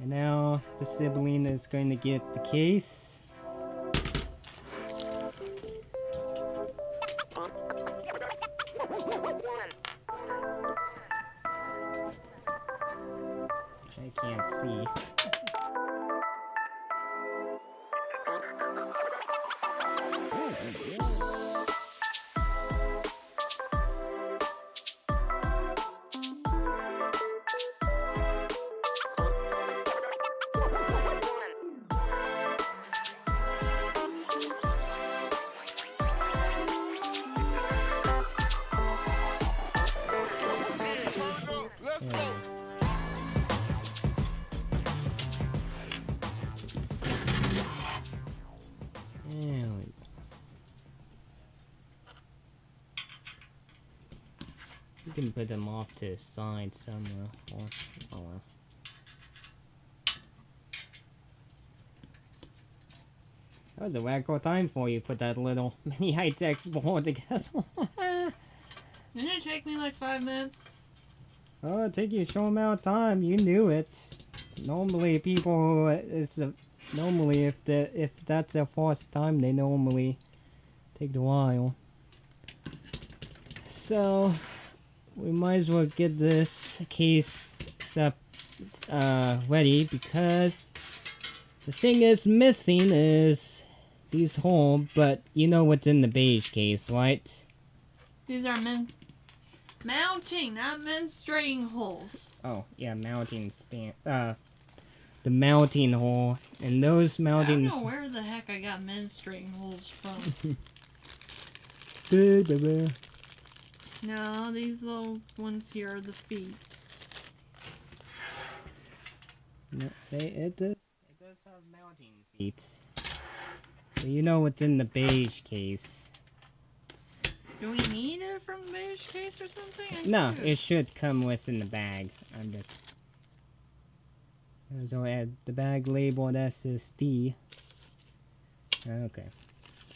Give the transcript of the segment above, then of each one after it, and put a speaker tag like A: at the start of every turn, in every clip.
A: And now the sibling is going to get the case. Which I can't see. You can put them off to the side somewhere. Or, oh well. That was a wacko time for you. Put that little mini high-tech board together.
B: Didn't it take me like 5 minutes?
A: Oh, it took you a short amount of time. You knew it. Normally, people, normally if that's their first time, they normally take a while. So we might as well get this case up ready, because the thing that's missing is these holes. But you know what's in the beige case, right?
B: These are mounting, not menstruating holes.
A: Oh yeah, mounting stand. The mounting hole, and those mounting.
B: I don't know where the heck I got menstruating holes from. No, these little ones here are the feet.
A: No, it does have mounting feet. So you know what's in the beige case.
B: Do we need it from the beige case or something?
A: No, it should come within the bag. I'm just. So add the bag labeled SSD. Okay.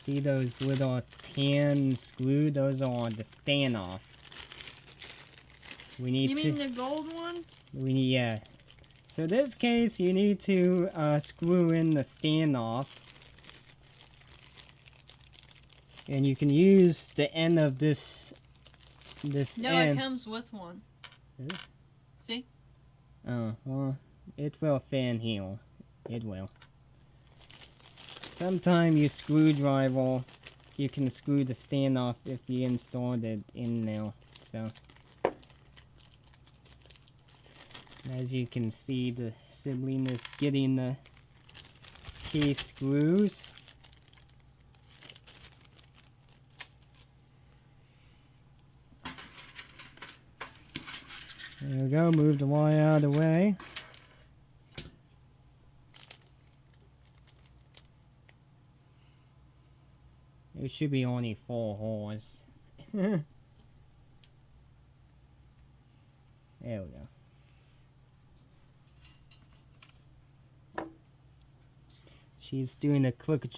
A: See those little tan screws? Those are the standoff. We need
B: You mean the gold ones?
A: We need, yeah. So this case, you need to screw in the standoff. And you can use the end of this
B: No,
A: end.
B: it comes with one. See?
A: Oh, well, it will fit in here. It will. Sometimes your screwdriver, you can screw the standoff if you installed it in there. So, as you can see, the sibling is getting the case screws. There we go, move the wire out of the way. There should be only 4 holes. There we go. She's doing a quick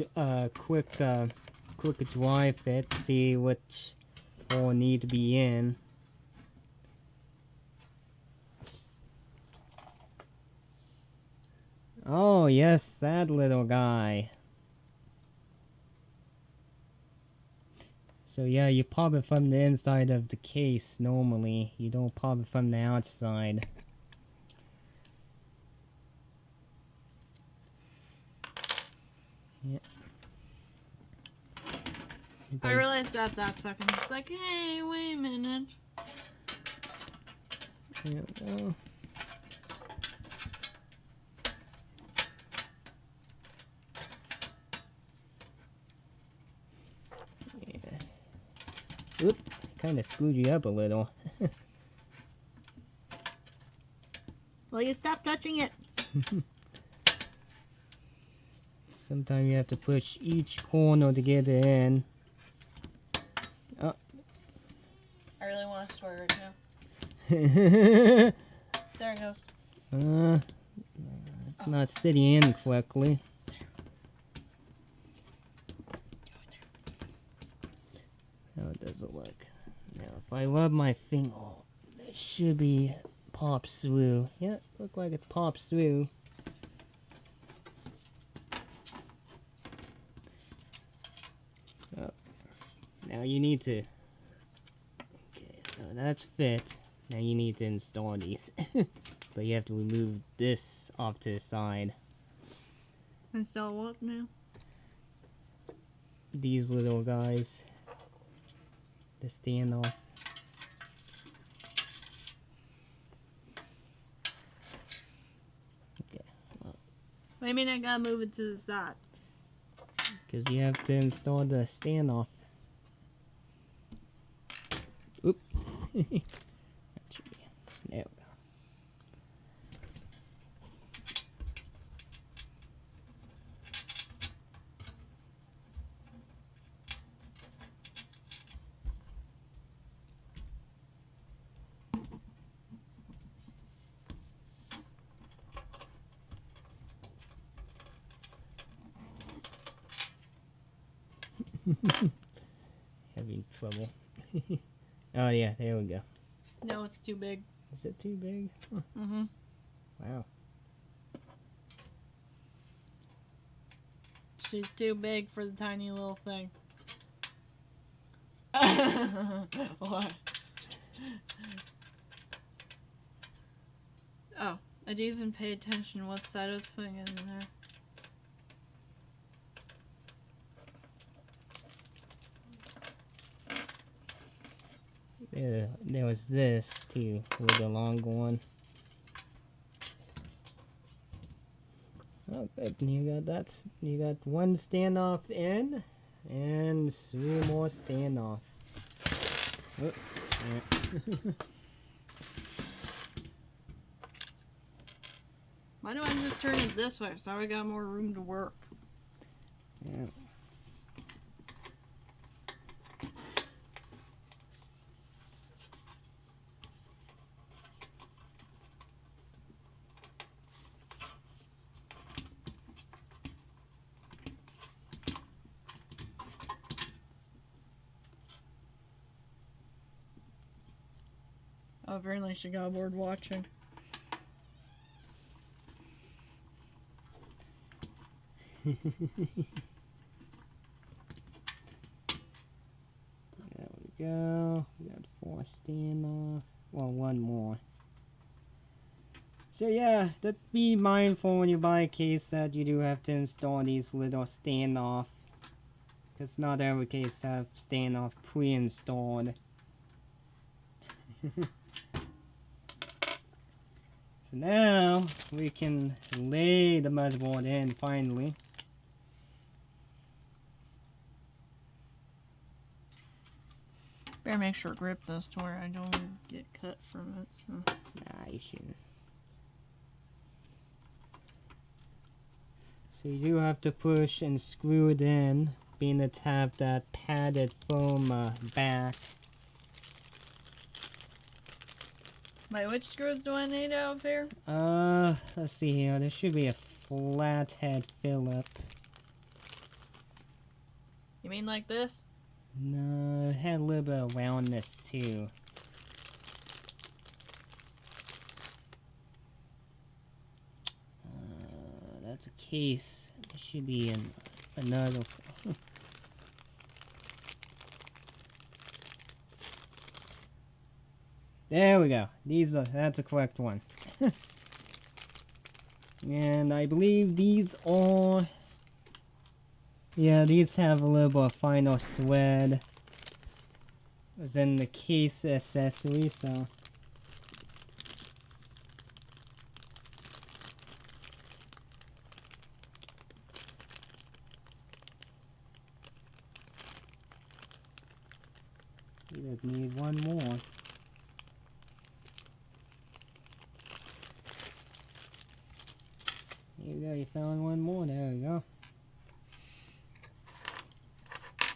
A: dry fit, see which hole need to be in. Oh yes, that little guy. So yeah, you pop it from the inside of the case normally. You don't pop it from the outside. Yeah.
B: I realized that second. It's like, hey, wait a minute.
A: There we go. Oop, kind of screwed you up a little.
B: Will you stop touching it?
A: Sometimes you have to push each corner to get it in. Oh.
B: I really want to swear right now. There it goes.
A: It's not sitting in correctly. How does it look? Now, if I rub my finger, it should be pops through. Yeah, look like it pops through. Now you need to... Okay, so that's fit. Now you need to install these. But you have to remove this off to the side.
B: Install what now?
A: These little guys. The standoff. Okay. Well,
B: What do you mean I gotta move it to the side?
A: because you have to install the standoff. Oop. That should be. There we go. Having trouble. Oh yeah, there we go.
B: No, it's too big.
A: Is it too big? Huh.
B: Mm-hmm.
A: Wow.
B: She's too big for the tiny little thing. What? Oh, I didn't even pay attention to what side I was putting it in there.
A: There was this too with the long one. Oh, good. You got one standoff in, and 3 more standoff. Oh, yeah.
B: Why don't I just turn it this way so I got more room to work?
A: Yeah.
B: Oh, apparently she got bored watching.
A: There we go. We got 4 standoff. Well, 1 more. So yeah, just be mindful when you buy a case that you do have to install these little standoff. Because not every case have standoff pre-installed. So now we can lay the motherboard in finally.
B: Better make sure to grip this to where I don't get cut from it. So.
A: Nah, you shouldn't. So you do have to push and screw it in, being to have that padded foam back.
B: Wait, which screws do I need out of here?
A: Let's see here. There should be a flathead Phillip.
B: You mean like this?
A: No, it had a little bit of roundness too. That's a case. There should be another. There we go. That's the correct one. And I believe these are... Yeah, these have a little bit of final thread. It's in the case accessory, so... You just need 1 more. There you go, you found 1 more, there we go.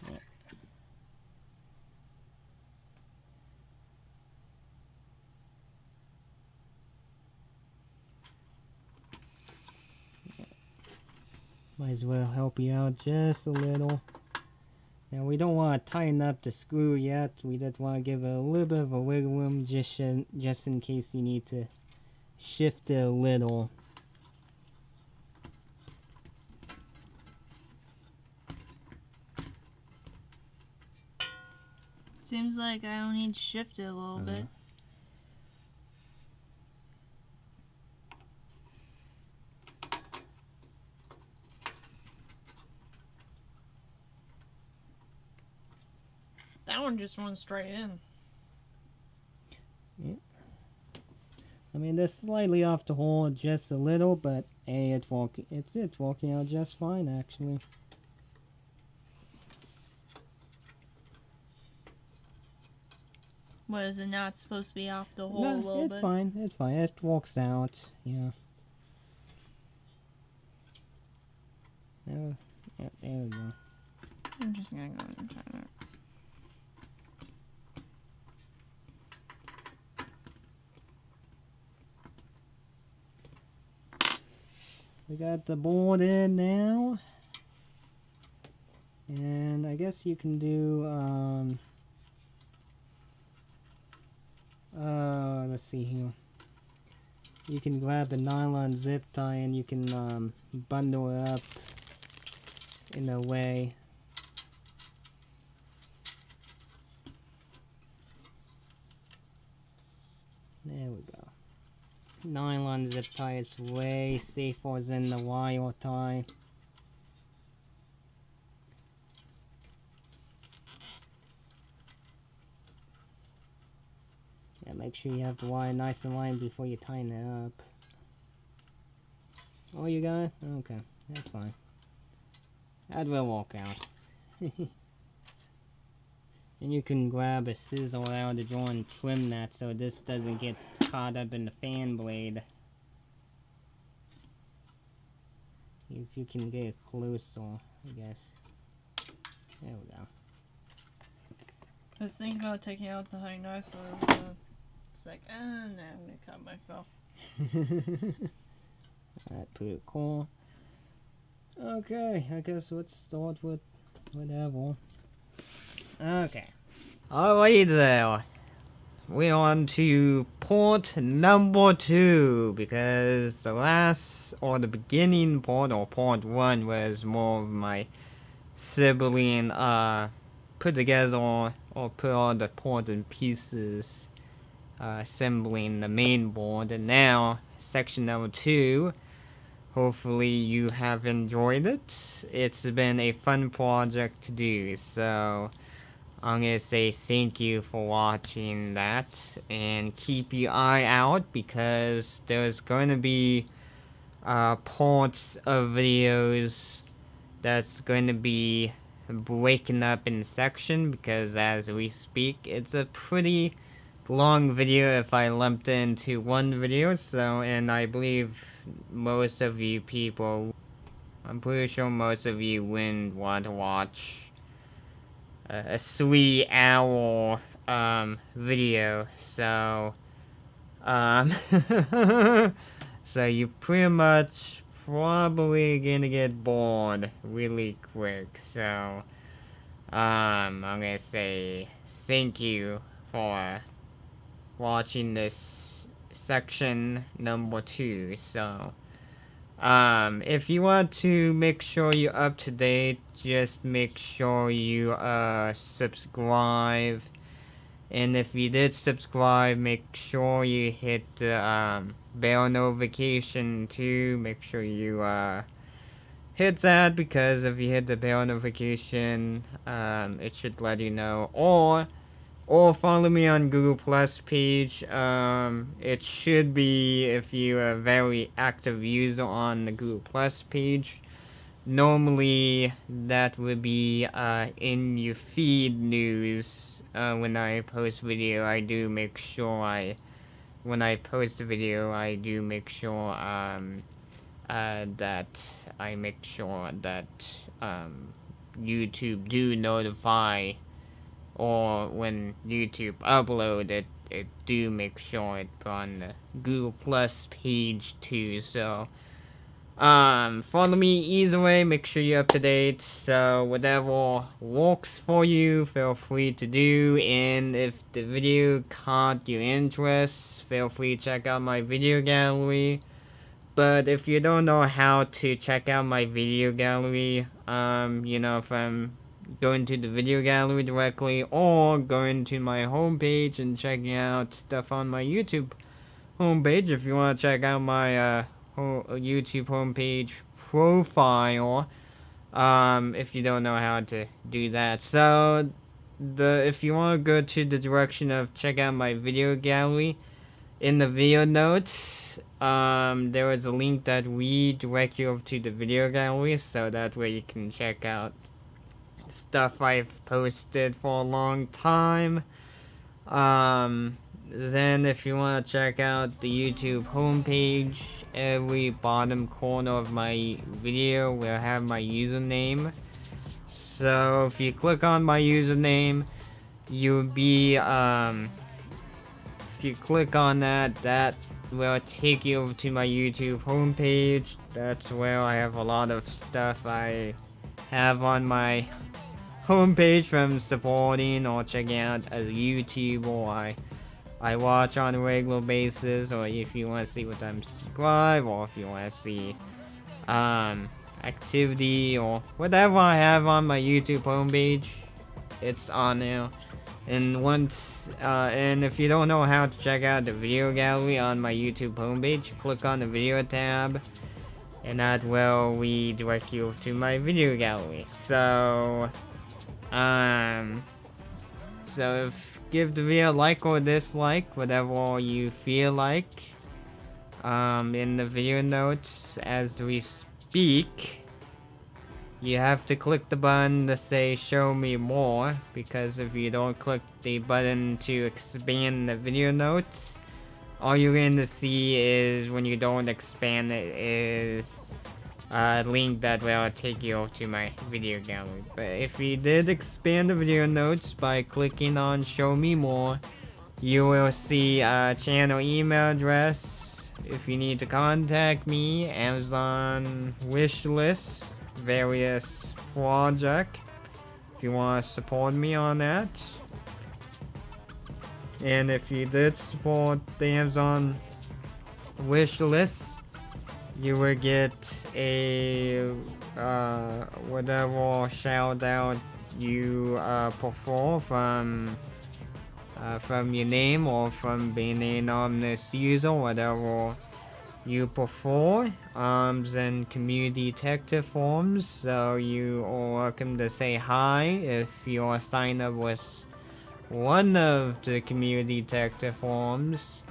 A: Yeah. Might as well help you out just a little. Now we don't want to tighten up the screw yet, we just want to give it a little bit of a wiggle room just in case you need to shift it a little.
B: Seems like I only need to shift it a little bit. That one just runs straight in.
A: Yeah. I mean, they're slightly off the hole just a little, but hey, it's working out just fine actually.
B: What, is it not supposed to be off the hole a little bit?
A: It's fine. It's fine. It works out. Yeah. Yeah, there we go.
B: I'm just gonna go and try that.
A: We got the board in now. And I guess you can do, let's see here. You can grab a nylon zip tie and you can, bundle it up in a way. There we go. Nylon zip tie is way safer than the wire tie. Yeah, make sure you have the wire nice and lined before you tighten it up. Oh, you got it? Okay, that's fine. That will work out. And you can grab a scissor out of the drawer and trim that so this doesn't get caught up in the fan blade. If you can get it closer, I guess. There we go.
B: I was thinking about taking out the honey knife, but it's like, no, I'm gonna cut myself.
A: That's pretty cool. Okay, I guess let's start with whatever. Okay. Alright there. We're on to port number 2 because the last or the beginning port or port 1 was more of my sibling put together or put all the ports and pieces assembling the main board, and now section number 2. Hopefully you have enjoyed it. It's been a fun project to do, so I'm gonna say thank you for watching that, and keep your eye out because there's going to be parts of videos that's going to be breaking up in section, because as we speak it's a pretty long video if I lumped it into one video. So, and I believe most of you people, I'm pretty sure most of you wouldn't want to watch a 3-hour video, so so you pretty much probably gonna get bored really quick. So I'm gonna say thank you for watching this section number 2. So if you want to make sure you're up to date, just make sure you subscribe, and if you did subscribe, make sure you hit the bell notification too. Make sure you hit that, because if you hit the bell notification, it should let you know. Or follow me on Google Plus page. It should be, if you're a very active user on the Google Plus page, normally that would be in your feed news. When I post video, I do make sure when I post a video, I do make sure that I make sure that YouTube do notify, or when YouTube upload it, it do make sure it on the Google Plus page too. So follow me either way, make sure you're up to date. So whatever works for you, feel free to do. And if the video caught your interest, feel free to check out my video gallery. But if you don't know how to check out my video gallery, you know, from going to the video gallery directly, or going to my homepage and checking out stuff on my YouTube homepage. If you want to check out my YouTube homepage profile, if you don't know how to do that. So if you want to go to the direction of check out my video gallery, in the video notes, there is a link that redirect you over to the video gallery, so that way you can check out stuff I've posted for a long time. Then if you want to check out the YouTube homepage, every bottom corner of my video will have my username. So if you click on my username, you'll be, if you click on that, that will take you over to my YouTube homepage. That's where I have a lot of stuff I have on my homepage, from supporting or checking out a YouTube, or I watch on a regular basis, or if you want to see what I'm subscribed, or if you want to see activity or whatever I have on my YouTube homepage, it's on there. And once and if you don't know how to check out the video gallery on my YouTube homepage, click on the video tab, and that will redirect you to my video gallery. So give the video a like or dislike, whatever you feel like. In the video notes as we speak, you have to click the button to say show me more, because if you don't click the button to expand the video notes, all you're going to see is, when you don't expand it, is a link that will take you to my video gallery. But if you did expand the video notes by clicking on show me more, you will see a channel email address if you need to contact me, Amazon wish list, various project, if you want to support me on that. And if you did support the Amazon wish list, you will get a whatever shout out you prefer from your name, or from being an anonymous user, whatever you prefer. Then community detective forms, so you are welcome to say hi if you are signed up with one of the community detective forms.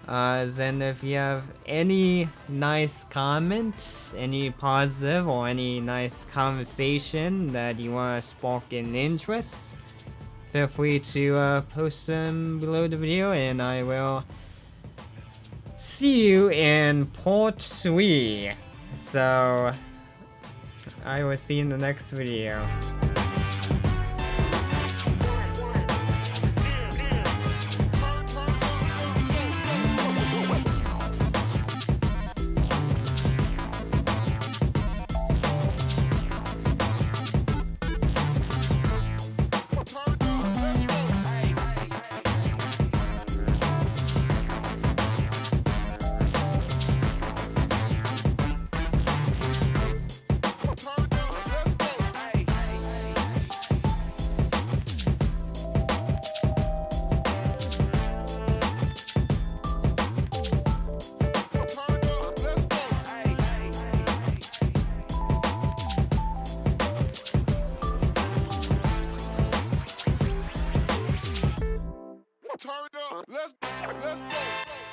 A: Then if you have any nice comments, any positive or any nice conversation that you want to spark an interest, feel free to post them below the video, and I will see you in part 3. So I will see you in the next video.
C: Turn up. Let's go.